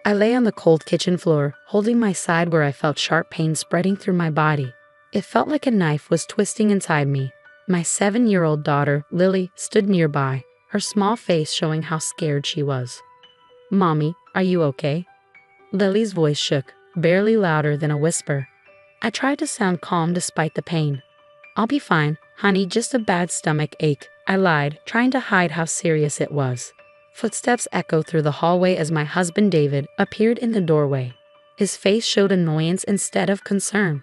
I lay on the cold kitchen floor, holding my side where I felt sharp pain spreading through my body. It felt like a knife was twisting inside me. My 7-year-old daughter, Lily, stood nearby, her small face showing how scared she was. "Mommy, are you okay?" Lily's voice shook, barely louder than a whisper. I tried to sound calm despite the pain. "I'll be fine, honey, just a bad stomach ache," I lied, trying to hide how serious it was. Footsteps echoed through the hallway as my husband David appeared in the doorway. His face showed annoyance instead of concern.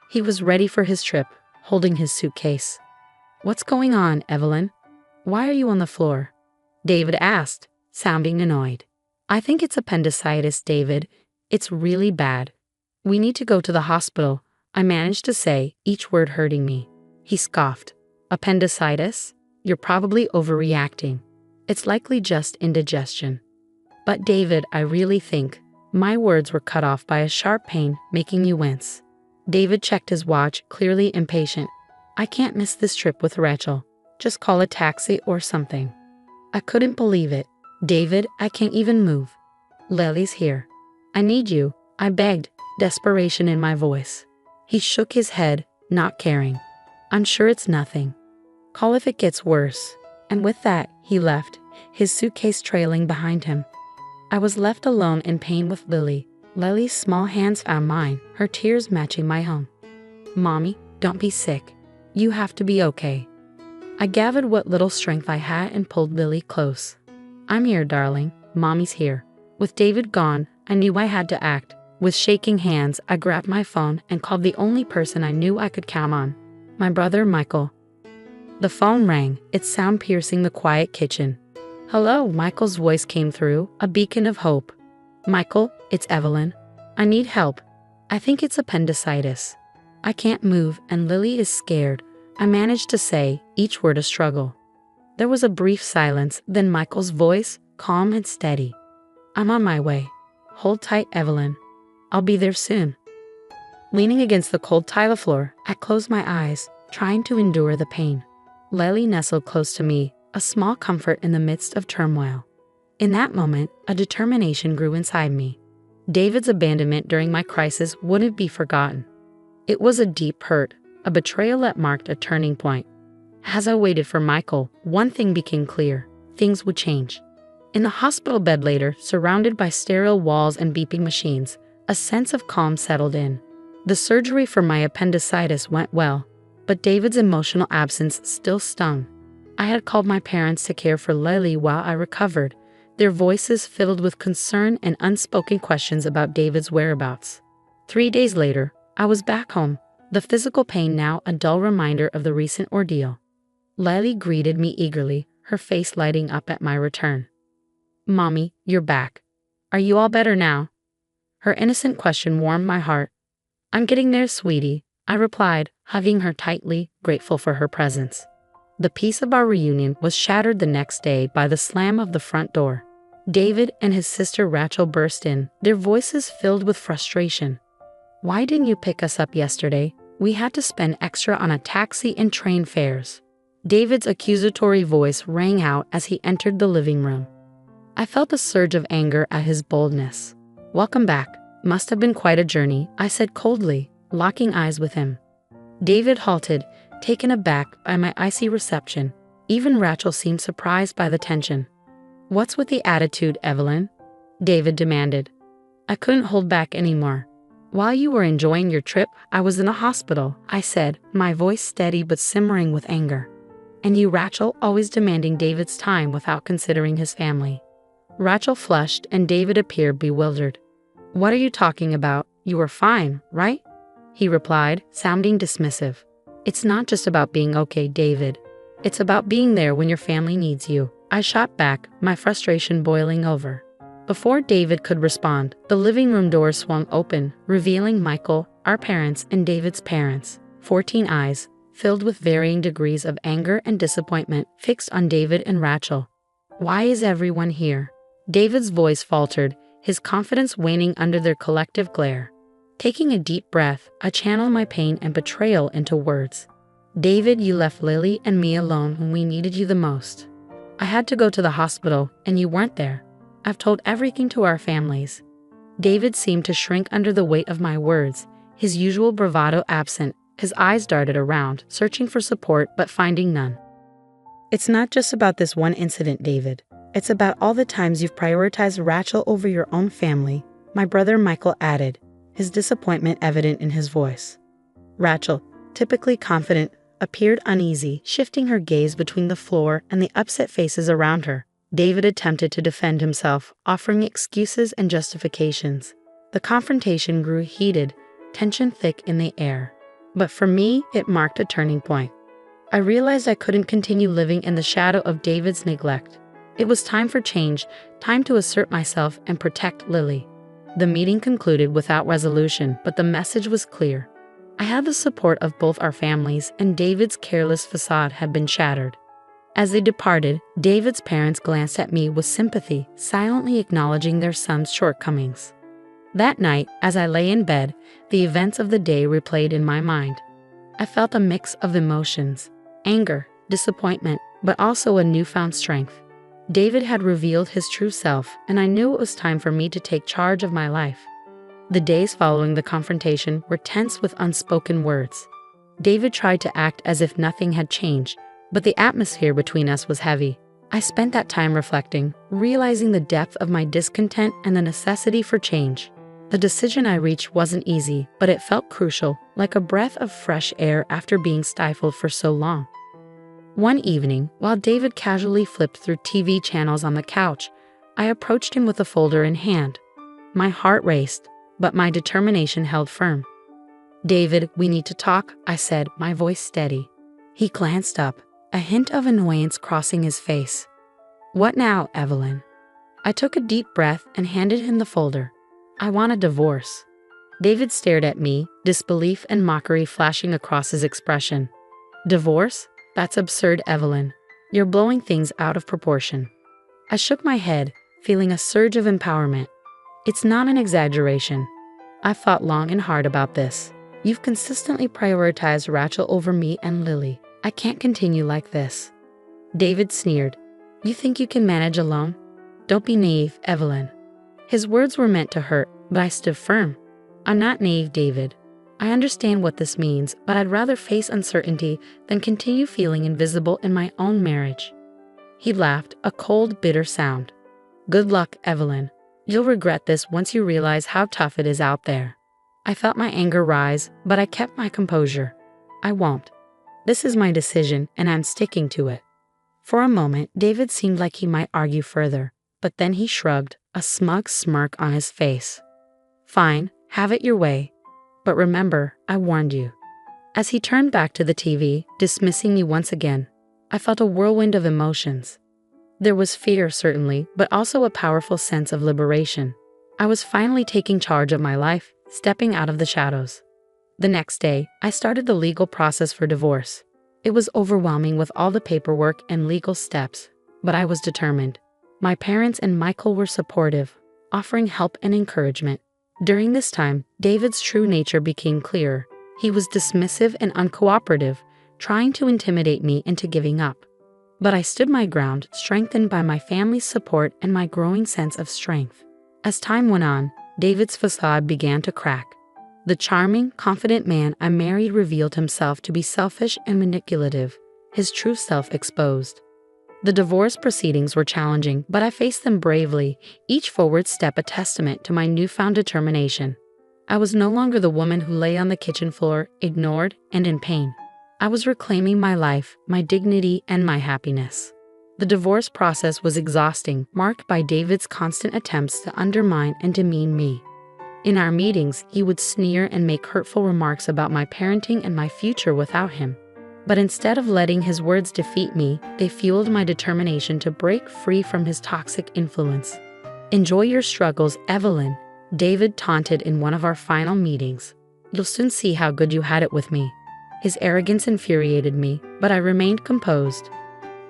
He was ready for his trip, holding his suitcase. "What's going on, Evelyn? Why are you on the floor?" David asked, sounding annoyed. "I think it's appendicitis, David. It's really bad. We need to go to the hospital," I managed to say, each word hurting me. He scoffed. "Appendicitis? You're probably overreacting. It's likely just indigestion." "But David, I really think..." My words were cut off by a sharp pain, making me wince. David checked his watch, clearly impatient. "I can't miss this trip with Rachel. Just call a taxi or something." I couldn't believe it. "David, I can't even move. Lily's here. I need you," I begged, desperation in my voice. He shook his head, not caring. "I'm sure it's nothing. Call if it gets worse." And with that, he left, his suitcase trailing behind him. I was left alone in pain with Lily. Lily's small hands found mine, her tears matching my own. "Mommy, don't be sick. You have to be okay." I gathered what little strength I had and pulled Lily close. "I'm here, darling. Mommy's here." With David gone, I knew I had to act. With shaking hands, I grabbed my phone and called the only person I knew I could count on, my brother Michael. The phone rang, its sound piercing the quiet kitchen. "Hello," Michael's voice came through, a beacon of hope. "Michael, it's Evelyn. I need help. I think it's appendicitis. I can't move and Lily is scared," I managed to say, each word a struggle. There was a brief silence, then Michael's voice, calm and steady. "I'm on my way. Hold tight, Evelyn. I'll be there soon." Leaning against the cold tile floor, I closed my eyes, trying to endure the pain. Lily nestled close to me, a small comfort in the midst of turmoil. In that moment, a determination grew inside me. David's abandonment during my crisis wouldn't be forgotten. It was a deep hurt, a betrayal that marked a turning point. As I waited for Michael, one thing became clear: things would change. In the hospital bed later, surrounded by sterile walls and beeping machines, a sense of calm settled in. The surgery for my appendicitis went well, but David's emotional absence still stung. I had called my parents to care for Lily while I recovered, their voices filled with concern and unspoken questions about David's whereabouts. 3 days later, I was back home, the physical pain now a dull reminder of the recent ordeal. Lily greeted me eagerly, her face lighting up at my return. "Mommy, you're back. Are you all better now?" Her innocent question warmed my heart. "I'm getting there, sweetie," I replied, hugging her tightly, grateful for her presence. The peace of our reunion was shattered the next day by the slam of the front door. David and his sister Rachel burst in, their voices filled with frustration. "Why didn't you pick us up yesterday? We had to spend extra on a taxi and train fares." David's accusatory voice rang out as he entered the living room. I felt a surge of anger at his boldness. "Welcome back. Must have been quite a journey," I said coldly, locking eyes with him. David halted, taken aback by my icy reception. Even Rachel seemed surprised by the tension. "What's with the attitude, Evelyn?" David demanded. I couldn't hold back anymore. "While you were enjoying your trip, I was in a hospital," I said, my voice steady but simmering with anger. "And you, Rachel, always demanding David's time without considering his family." Rachel flushed and David appeared bewildered. "What are you talking about? You were fine, right?" he replied, sounding dismissive. "It's not just about being okay, David. It's about being there when your family needs you," I shot back, my frustration boiling over. Before David could respond, the living room door swung open, revealing Michael, our parents, and David's parents. 14 eyes, filled with varying degrees of anger and disappointment, fixed on David and Rachel. "Why is everyone here?" David's voice faltered, his confidence waning under their collective glare. Taking a deep breath, I channeled my pain and betrayal into words. "David, you left Lily and me alone when we needed you the most. I had to go to the hospital, and you weren't there. I've told everything to our families. David seemed to shrink under the weight of my words, his usual bravado absent. His eyes darted around, searching for support but finding none. "It's not just about this one incident, David. It's about all the times you've prioritized Rachel over your own family," my brother Michael added, his disappointment evident in his voice. Rachel, typically confident, appeared uneasy, shifting her gaze between the floor and the upset faces around her. David attempted to defend himself, offering excuses and justifications. The confrontation grew heated, tension thick in the air. But for me, it marked a turning point. I realized I couldn't continue living in the shadow of David's neglect. It was time for change, time to assert myself and protect Lily. The meeting concluded without resolution, but the message was clear. I had the support of both our families, and David's careless facade had been shattered. As they departed, David's parents glanced at me with sympathy, silently acknowledging their son's shortcomings. That night, as I lay in bed, the events of the day replayed in my mind. I felt a mix of emotions: anger, disappointment, but also a newfound strength. David had revealed his true self, and I knew it was time for me to take charge of my life. The days following the confrontation were tense with unspoken words. David tried to act as if nothing had changed, but the atmosphere between us was heavy. I spent that time reflecting, realizing the depth of my discontent and the necessity for change. The decision I reached wasn't easy, but it felt crucial, like a breath of fresh air after being stifled for so long. One evening, while David casually flipped through TV channels on the couch, I approached him with a folder in hand. My heart raced, but my determination held firm. "David, we need to talk," I said, my voice steady. He glanced up, a hint of annoyance crossing his face. "What now, Evelyn?" I took a deep breath and handed him the folder. "I want a divorce." David stared at me, disbelief and mockery flashing across his expression. "Divorce? That's absurd, Evelyn. You're blowing things out of proportion." I shook my head, feeling a surge of empowerment. "It's not an exaggeration. I've thought long and hard about this. You've consistently prioritized Rachel over me and Lily. I can't continue like this." David sneered. "You think you can manage alone? Don't be naive, Evelyn." His words were meant to hurt, but I stood firm. "I'm not naive, David. I understand what this means, but I'd rather face uncertainty than continue feeling invisible in my own marriage." He laughed, a cold, bitter sound. "Good luck, Evelyn. You'll regret this once you realize how tough it is out there." I felt my anger rise, but I kept my composure. "I won't. This is my decision, and I'm sticking to it." For a moment, David seemed like he might argue further, but then he shrugged, a smug smirk on his face. "Fine, have it your way. But remember, I warned you." As he turned back to the TV, dismissing me once again, I felt a whirlwind of emotions. There was fear, certainly, but also a powerful sense of liberation. I was finally taking charge of my life, stepping out of the shadows. The next day, I started the legal process for divorce. It was overwhelming with all the paperwork and legal steps, but I was determined. My parents and Michael were supportive, offering help and encouragement. During this time, David's true nature became clearer. He was dismissive and uncooperative, trying to intimidate me into giving up. But I stood my ground, strengthened by my family's support and my growing sense of strength. As time went on, David's facade began to crack. The charming, confident man I married revealed himself to be selfish and manipulative, his true self exposed. The divorce proceedings were challenging, but I faced them bravely, each forward step a testament to my newfound determination. I was no longer the woman who lay on the kitchen floor, ignored and in pain. I was reclaiming my life, my dignity, and my happiness. The divorce process was exhausting, marked by David's constant attempts to undermine and demean me. In our meetings, he would sneer and make hurtful remarks about my parenting and my future without him. But instead of letting his words defeat me, they fueled my determination to break free from his toxic influence. "Enjoy your struggles, Evelyn," David taunted in one of our final meetings. "You'll soon see how good you had it with me." His arrogance infuriated me, but I remained composed.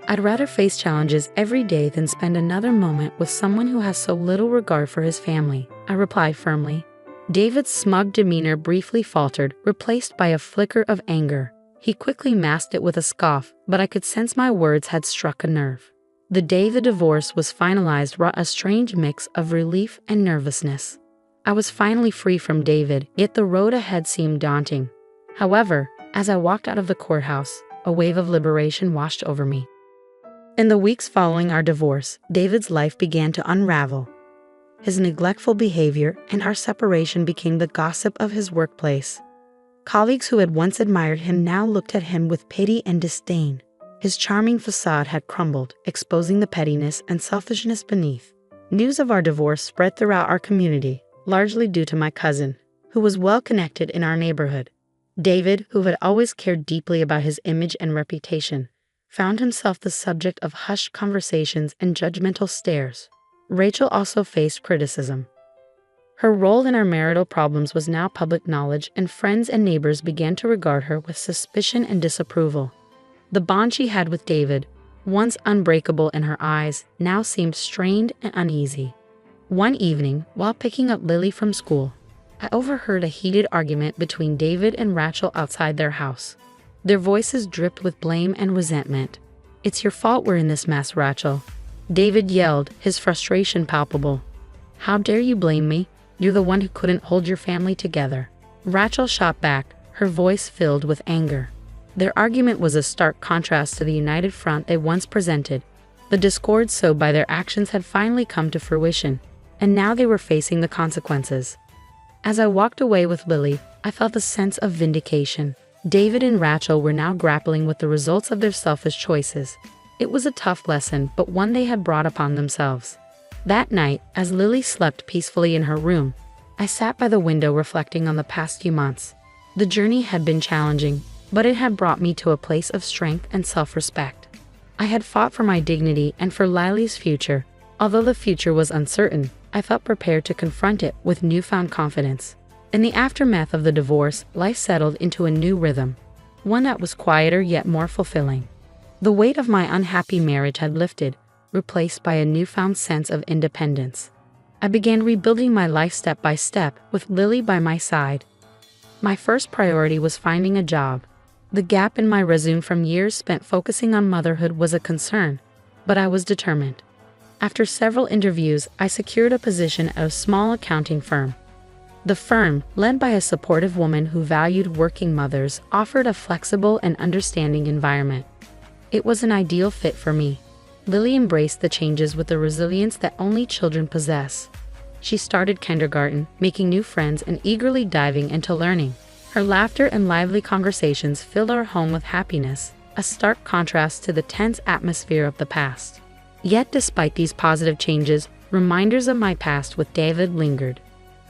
I'd rather face challenges every day than spend another moment with someone who has so little regard for his family, I replied firmly. David's smug demeanor briefly faltered, replaced by a flicker of anger. He quickly masked it with a scoff, but I could sense my words had struck a nerve. The day the divorce was finalized brought a strange mix of relief and nervousness. I was finally free from David, yet the road ahead seemed daunting. However, as I walked out of the courthouse, a wave of liberation washed over me. In the weeks following our divorce, David's life began to unravel. His neglectful behavior and our separation became the gossip of his workplace. Colleagues who had once admired him now looked at him with pity and disdain. His charming facade had crumbled, exposing the pettiness and selfishness beneath. News of our divorce spread throughout our community, largely due to my cousin, who was well connected in our neighborhood. David, who had always cared deeply about his image and reputation, found himself the subject of hushed conversations and judgmental stares. Rachel also faced criticism. Her role in our marital problems was now public knowledge, and friends and neighbors began to regard her with suspicion and disapproval. The bond she had with David, once unbreakable in her eyes, now seemed strained and uneasy. One evening, while picking up Lily from school, I overheard a heated argument between David and Rachel outside their house. Their voices dripped with blame and resentment. "It's your fault we're in this mess, Rachel," David yelled, his frustration palpable. "How dare you blame me? You're the one who couldn't hold your family together." Rachel shot back, her voice filled with anger. Their argument was a stark contrast to the united front they once presented. The discord sowed by their actions had finally come to fruition, and now they were facing the consequences. As I walked away with Lily, I felt a sense of vindication. David and Rachel were now grappling with the results of their selfish choices. It was a tough lesson, but one they had brought upon themselves. That night, as Lily slept peacefully in her room, I sat by the window reflecting on the past few months. The journey had been challenging, but it had brought me to a place of strength and self-respect. I had fought for my dignity and for Lily's future. Although the future was uncertain, I felt prepared to confront it with newfound confidence. In the aftermath of the divorce, life settled into a new rhythm, one that was quieter yet more fulfilling. The weight of my unhappy marriage had lifted, replaced by a newfound sense of independence. I began rebuilding my life step by step, with Lily by my side. My first priority was finding a job. The gap in my resume from years spent focusing on motherhood was a concern, but I was determined. After several interviews, I secured a position at a small accounting firm. The firm, led by a supportive woman who valued working mothers, offered a flexible and understanding environment. It was an ideal fit for me. Lily embraced the changes with the resilience that only children possess. She started kindergarten, making new friends and eagerly diving into learning. Her laughter and lively conversations filled our home with happiness, a stark contrast to the tense atmosphere of the past. Yet despite these positive changes, reminders of my past with David lingered.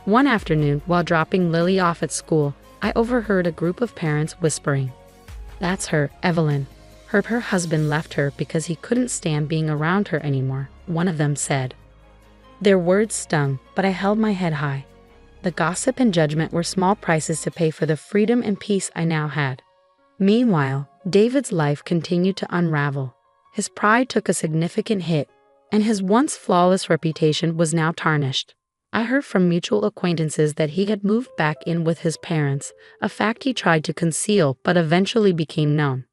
One afternoon, while dropping Lily off at school, I overheard a group of parents whispering, "That's her, Evelyn. Her husband left her because he couldn't stand being around her anymore," one of them said. Their words stung, but I held my head high. The gossip and judgment were small prices to pay for the freedom and peace I now had. Meanwhile, David's life continued to unravel. His pride took a significant hit, and his once flawless reputation was now tarnished. I heard from mutual acquaintances that he had moved back in with his parents, a fact he tried to conceal but eventually became known.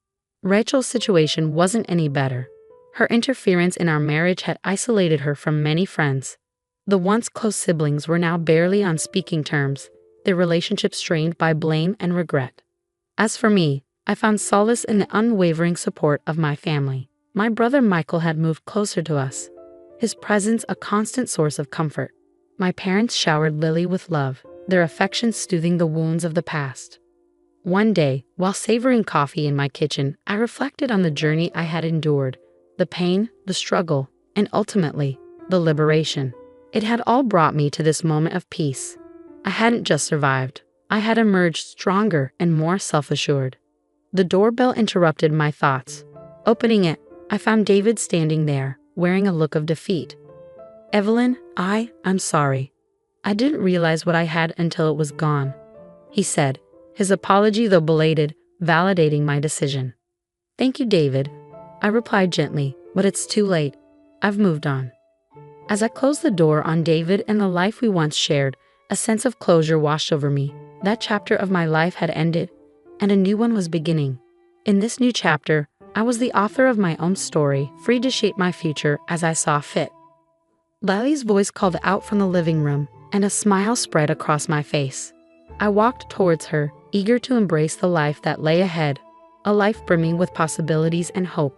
Rachel's situation wasn't any better. Her interference in our marriage had isolated her from many friends. The once close siblings were now barely on speaking terms, their relationship strained by blame and regret. As for me, I found solace in the unwavering support of my family. My brother Michael had moved closer to us, his presence a constant source of comfort. My parents showered Lily with love, their affection soothing the wounds of the past. One day, while savoring coffee in my kitchen, I reflected on the journey I had endured, the pain, the struggle, and ultimately, the liberation. It had all brought me to this moment of peace. I hadn't just survived. I had emerged stronger and more self-assured. The doorbell interrupted my thoughts. Opening it, I found David standing there, wearing a look of defeat. "Evelyn, I'm sorry. I didn't realize what I had until it was gone," he said, his apology, though belated, validating my decision. "Thank you, David," I replied gently, "but it's too late. I've moved on." As I closed the door on David and the life we once shared, a sense of closure washed over me. That chapter of my life had ended, and a new one was beginning. In this new chapter, I was the author of my own story, free to shape my future as I saw fit. Lily's voice called out from the living room, and a smile spread across my face. I walked towards her, eager to embrace the life that lay ahead, a life brimming with possibilities and hope.